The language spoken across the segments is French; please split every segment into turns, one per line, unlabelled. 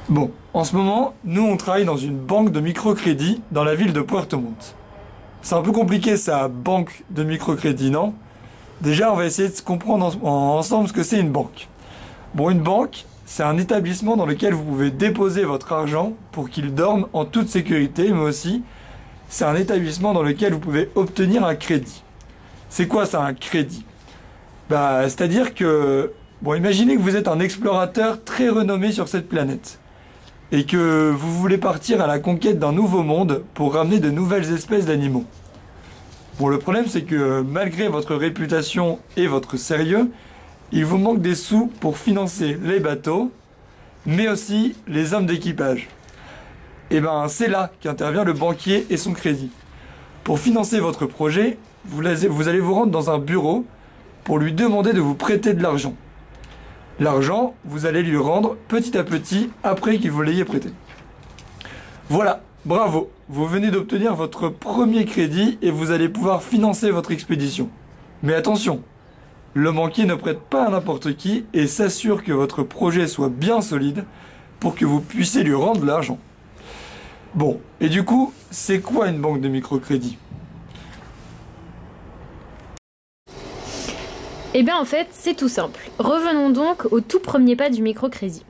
Bon, en ce moment, nous on travaille dans une banque de microcrédit dans la ville de Puerto Montt. C'est un peu compliqué ça, banque de microcrédit, non? Déjà, on va essayer de se comprendre ensemble ce que c'est une banque. Bon, une banque, c'est un établissement dans lequel vous pouvez déposer votre argent pour qu'il dorme en toute sécurité, mais aussi, c'est un établissement dans lequel vous pouvez obtenir un crédit. C'est quoi ça, un crédit? C'est-à-dire que, bon, imaginez que vous êtes un explorateur très renommé sur cette planète et que vous voulez partir à la conquête d'un nouveau monde pour ramener de nouvelles espèces d'animaux. Bon, le problème, c'est que malgré votre réputation et votre sérieux, il vous manque des sous pour financer les bateaux, mais aussi les hommes d'équipage. Et c'est là qu'intervient le banquier et son crédit. Pour financer votre projet, vous allez vous rendre dans un bureau pour lui demander de vous prêter de l'argent. L'argent, vous allez lui rendre petit à petit après qu'il vous l'ayez prêté. Voilà, bravo, vous venez d'obtenir votre premier crédit et vous allez pouvoir financer votre expédition. Mais attention, le banquier ne prête pas à n'importe qui et s'assure que votre projet soit bien solide pour que vous puissiez lui rendre de l'argent. Bon, et du coup, c'est quoi une banque de microcrédit ?
Eh bien en fait, c'est tout simple. Revenons donc au tout premier pas du microcrédit.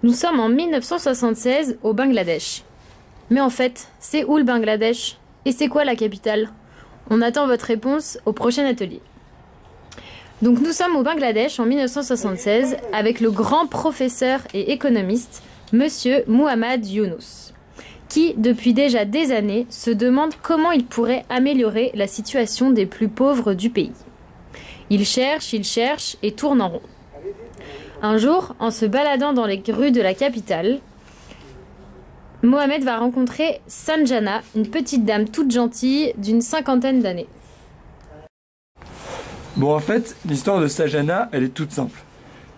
Nous sommes en 1976 au Bangladesh. Mais en fait, c'est où le Bangladesh? Et c'est quoi la capitale? On attend votre réponse au prochain atelier. Donc nous sommes au Bangladesh en 1976 avec le grand professeur et économiste, Monsieur Muhammad Yunus, qui, depuis déjà des années, se demande comment il pourrait améliorer la situation des plus pauvres du pays. Il cherche et tourne en rond. Un jour, en se baladant dans les rues de la capitale, Mohamed va rencontrer Sanjana, une petite dame toute gentille d'une 50aine d'années.
Bon, en fait, l'histoire de Sanjana, elle est toute simple.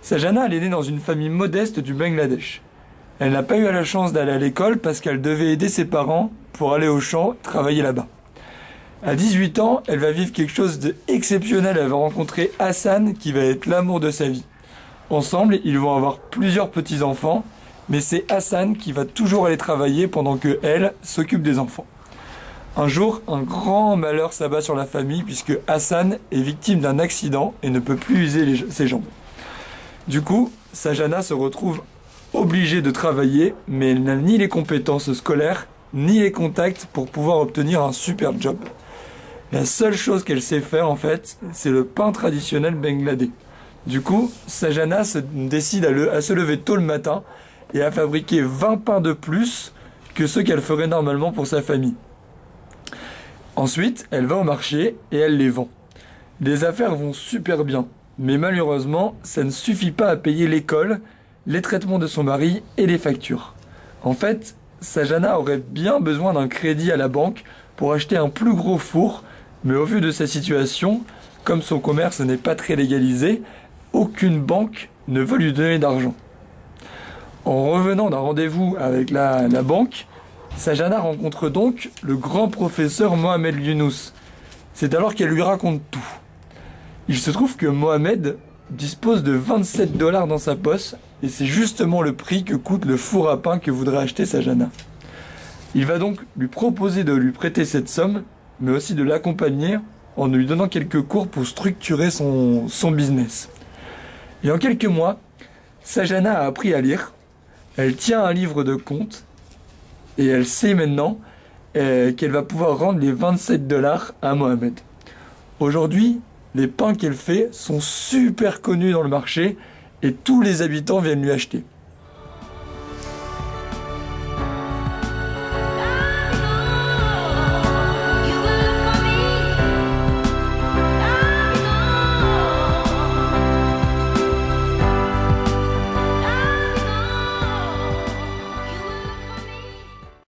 Sanjana, elle est née dans une famille modeste du Bangladesh. Elle n'a pas eu la chance d'aller à l'école parce qu'elle devait aider ses parents pour aller au champ travailler là-bas. À 18 ans, elle va vivre quelque chose d'exceptionnel. Elle va rencontrer Hassan qui va être l'amour de sa vie. Ensemble, ils vont avoir plusieurs petits-enfants, mais c'est Hassan qui va toujours aller travailler pendant que elle s'occupe des enfants. Un jour, un grand malheur s'abat sur la famille puisque Hassan est victime d'un accident et ne peut plus user ses jambes. Du coup, Sanjana se retrouve obligée de travailler, mais elle n'a ni les compétences scolaires, ni les contacts pour pouvoir obtenir un super job. La seule chose qu'elle sait faire, en fait, c'est le pain traditionnel bangladais. Du coup, Sanjana décide à se lever tôt le matin et à fabriquer 20 pains de plus que ceux qu'elle ferait normalement pour sa famille. Ensuite, elle va au marché et elle les vend. Les affaires vont super bien, mais malheureusement, ça ne suffit pas à payer l'école, les traitements de son mari et les factures. En fait, Sanjana aurait bien besoin d'un crédit à la banque pour acheter un plus gros four, mais au vu de sa situation, comme son commerce n'est pas très légalisé, aucune banque ne veut lui donner d'argent. En revenant d'un rendez-vous avec la banque, Sanjana rencontre donc le grand professeur Mohamed Yunus. C'est alors qu'elle lui raconte tout. Il se trouve que Mohamed dispose de 27 $ dans sa poche et c'est justement le prix que coûte le four à pain que voudrait acheter Sanjana. Il va donc lui proposer de lui prêter cette somme, mais aussi de l'accompagner en lui donnant quelques cours pour structurer son business. Et en quelques mois, Sanjana a appris à lire, elle tient un livre de comptes et elle sait maintenant qu'elle va pouvoir rendre les 27 $ à Mohamed. Aujourd'hui, les pains qu'elle fait sont super connus dans le marché et tous les habitants viennent lui acheter.